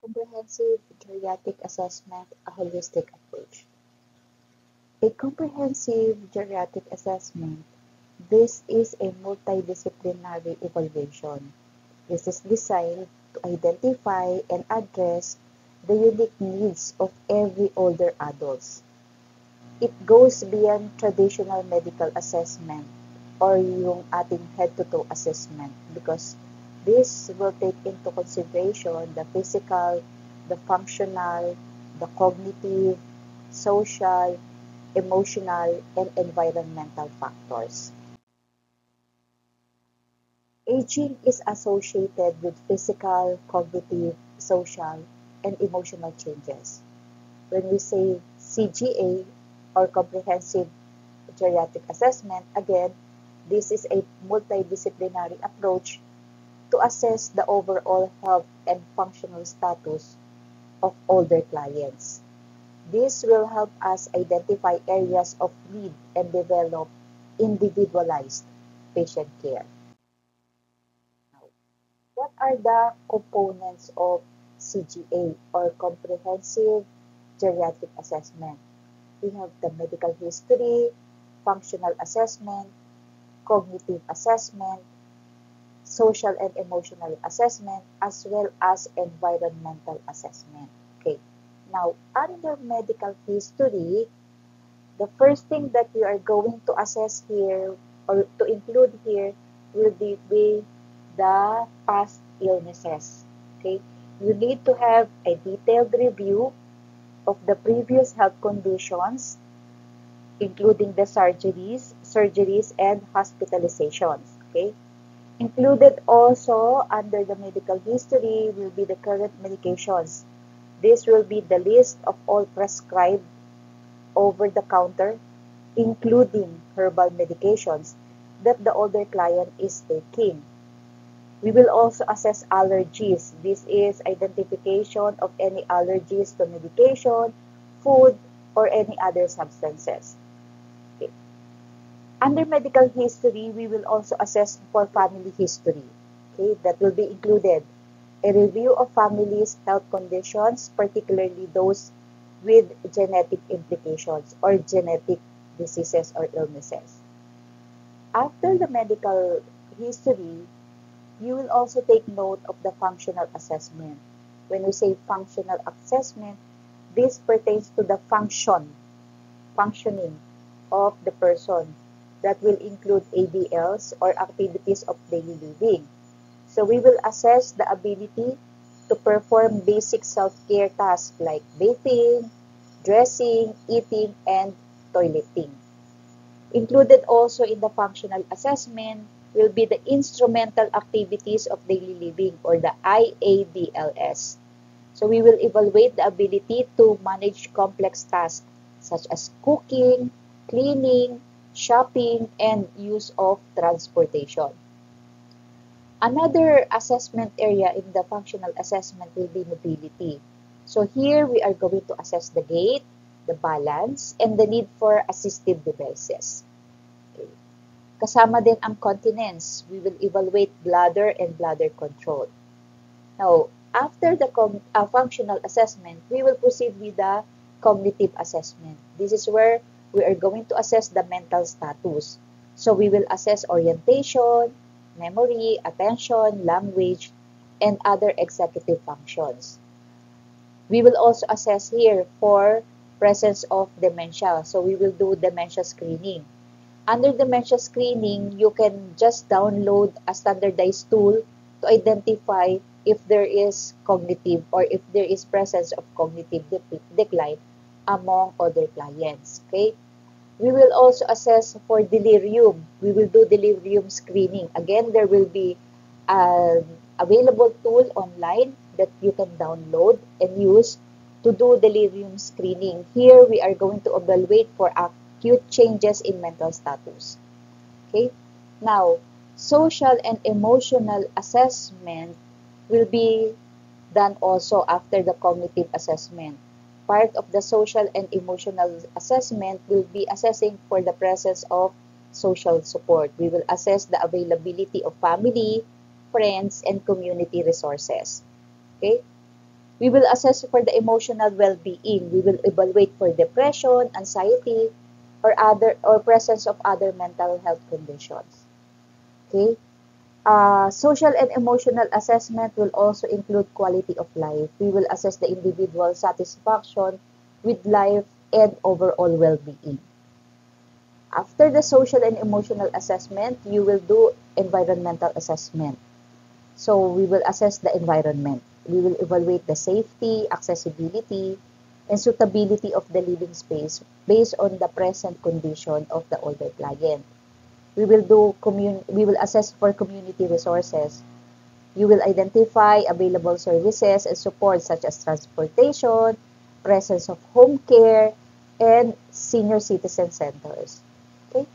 Comprehensive geriatric assessment, a holistic approach. A comprehensive geriatric assessment, this is a multidisciplinary evaluation. This is designed to identify and address the unique needs of every older adults. It goes beyond traditional medical assessment or yung ating head-to-toe assessment because this will take into consideration the physical, the functional, the cognitive, social, emotional, and environmental factors. Aging is associated with physical, cognitive, social, and emotional changes. When we say CGA or Comprehensive Geriatric Assessment, again, this is a multidisciplinary approach to assess the overall health and functional status of older clients. This will help us identify areas of need and develop individualized patient care. Now, what are the components of CGA or Comprehensive Geriatric Assessment? We have the medical history, functional assessment, cognitive assessment, social and emotional assessment, as well as environmental assessment. Okay. Now, under medical history, the first thing that you are going to assess here or to include here will be the past illnesses. Okay. You need to have a detailed review of the previous health conditions, including the surgeries, and hospitalizations. Okay. Included also under the medical history will be the current medications. This will be the list of all prescribed over-the-counter, including herbal medications that the older client is taking. We will also assess allergies. This is identification of any allergies to medication, food, or any other substances. Okay. Under medical history, we will also assess for family history. Okay, that will be included. A review of families' health conditions, particularly those with genetic implications or genetic diseases or illnesses. After the medical history, you will also take note of the functional assessment. When we say functional assessment, this pertains to the functioning of the person that will include ADLs or activities of daily living. So we will assess the ability to perform basic self-care tasks like bathing, dressing, eating, and toileting. Included also in the functional assessment will be the instrumental activities of daily living or the IADLS. So we will evaluate the ability to manage complex tasks such as cooking, cleaning, shopping, and use of transportation. Another assessment area in the functional assessment will be mobility. So here we are going to assess the gait, the balance, and the need for assistive devices. Okay. Kasama din ang continence. We will evaluate bladder and bladder control. Now, after the functional assessment, we will proceed with the cognitive assessment. This is where we are going to assess the mental status. So we will assess orientation, memory, attention, language, and other executive functions. We will also assess here for presence of dementia. So we will do dementia screening. Under dementia screening, you can just download a standardized tool to identify if there is cognitive or if there is presence of cognitive decline among other clients. Okay? We will also assess for delirium. We will do delirium screening. Again, there will be an available tool online that you can download and use to do delirium screening. Here, we are going to evaluate for acute changes in mental status. Okay? Now, social and emotional assessment will be done also after the cognitive assessment. Part of the social and emotional assessment will be assessing for the presence of social support. We will assess the availability of family, friends, and community resources. Okay? We will assess for the emotional well-being. We will evaluate for depression, anxiety, or presence of other mental health conditions. Okay? Social and emotional assessment will also include quality of life. We will assess the individual satisfaction with life and overall well-being. After the social and emotional assessment, you will do environmental assessment. So we will assess the environment. We will evaluate the safety, accessibility, and suitability of the living space based on the present condition of the older client. We will assess for community resources. You will identify available services and support such as transportation, presence of home care, and senior citizen centers. Okay?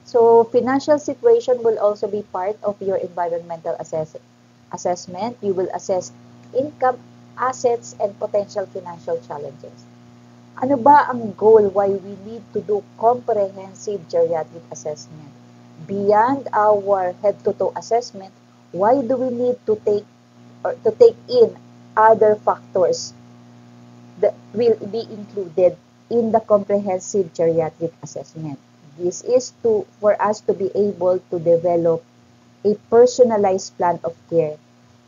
So financial situation will also be part of your environmental assessment. You will assess income, assets, and potential financial challenges. Ano ba ang goal why we need to do comprehensive geriatric assessment? Beyond our head-to-toe assessment, why do we need to take in other factors that will be included in the comprehensive geriatric assessment? This is for us to be able to develop a personalized plan of care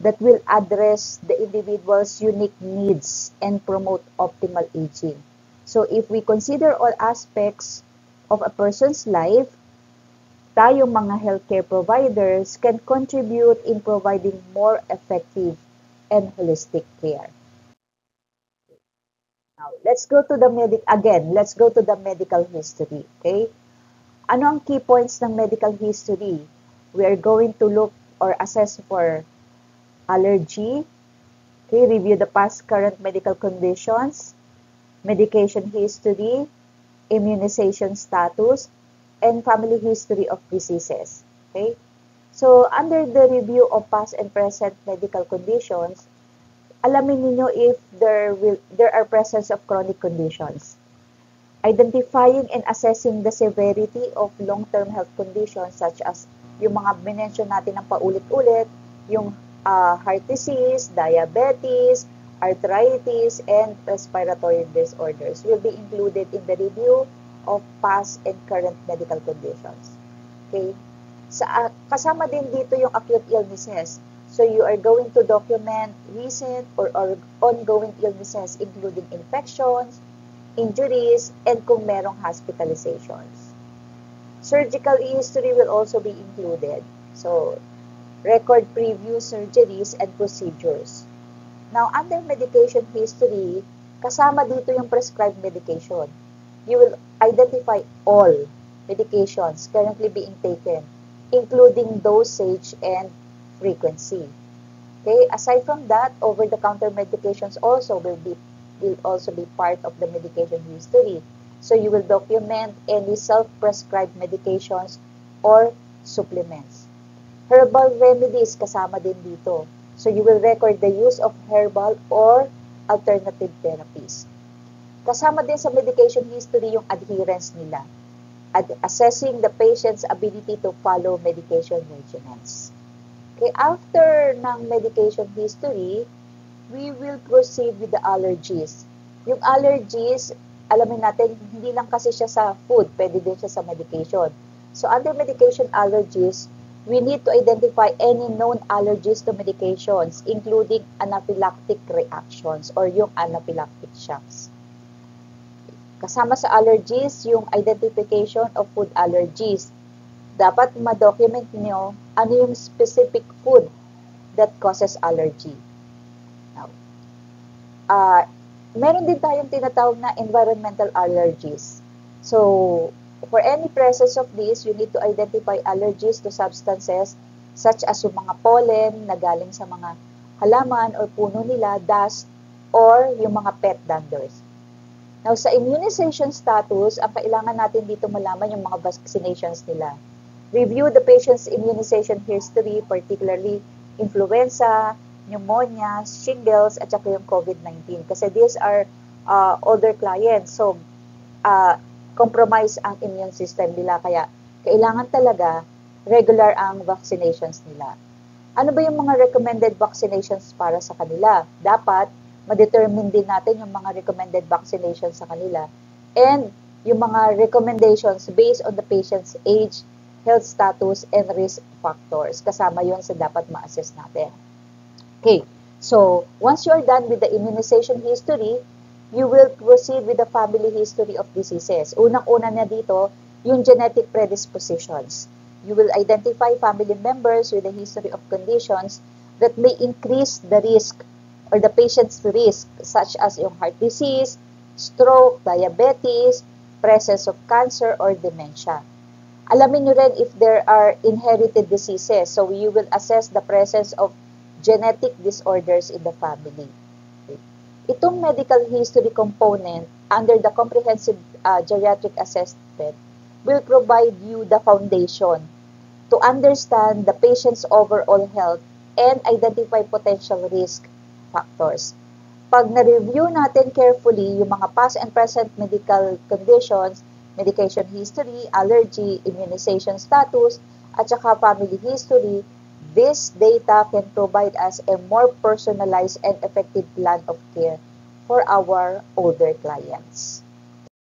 that will address the individual's unique needs and promote optimal aging. So if we consider all aspects of a person's life, tayong mga healthcare providers can contribute in providing more effective and holistic care. Now, let's go to the medical history, okay? Ano ang key points ng medical history? We are going to look or assess for allergy, okay, review the past current medical conditions, medication history, immunization status, and family history of diseases. Okay? So, under the review of past and present medical conditions, alamin niyo if there are presence of chronic conditions. Identifying and assessing the severity of long-term health conditions such as yung mga minention natin ng paulit-ulit, yung heart disease, diabetes, arthritis, and respiratory disorders will be included in the review of past and current medical conditions. Okay? Kasama din dito yung acute illnesses. So you are going to document recent or ongoing illnesses including infections, injuries, and kung merong hospitalizations. Surgical history will also be included. So, record previous surgeries and procedures. Now, under medication history, kasama dito yung prescribed medication. You will identify all medications currently being taken, including dosage and frequency. Okay, aside from that, over-the-counter medications will also be part of the medication history. So you will document any self-prescribed medications or supplements. Herbal remedies kasama din dito. So you will record the use of herbal or alternative therapies. Kasama din sa medication history yung adherence nila. Assessing the patient's ability to follow medication regimens. Okay, after ng medication history, we will proceed with the allergies. Yung allergies, alamin natin, hindi lang kasi siya sa food, pwede din siya sa medication. So, under medication allergies, we need to identify any known allergies to medications, including anaphylactic reactions or yung anaphylactic shocks. Kasama sa allergies, yung identification of food allergies. Dapat ma-document niyo ano yung specific food that causes allergy. Now, meron din tayong tinatawag na environmental allergies. So, for any presence of this, you need to identify allergies to substances such as yung mga pollen na galing sa mga halaman or puno nila, dust, or yung mga pet danders. Now, sa immunization status, ang kailangan natin dito malaman yung mga vaccinations nila. Review the patient's immunization history, particularly influenza, pneumonia, shingles, at saka yung COVID-19. Kasi these are older clients. So, compromise ang immune system nila. Kaya, kailangan talaga regular ang vaccinations nila. Ano ba yung mga recommended vaccinations para sa kanila? Dapat, ma-determine din natin yung mga recommended vaccinations sa kanila, and yung mga recommendations based on the patient's age, health status, and risk factors. Kasama yon sa dapat ma-assess natin. Okay, so once you are done with the immunization history, you will proceed with the family history of diseases. Unang-una na dito, yung genetic predispositions. You will identify family members with a history of conditions that may increase the risk or the patient's risk, such as yung heart disease, stroke, diabetes, presence of cancer, or dementia. Alamin nyo rin if there are inherited diseases. So you will assess the presence of genetic disorders in the family. Itong medical history component under the comprehensive geriatric assessment will provide you the foundation to understand the patient's overall health and identify potential risk factors. Pag na-review natin carefully yung mga past and present medical conditions, medication history, allergy, immunization status, at saka family history, this data can provide us a more personalized and effective plan of care for our older clients.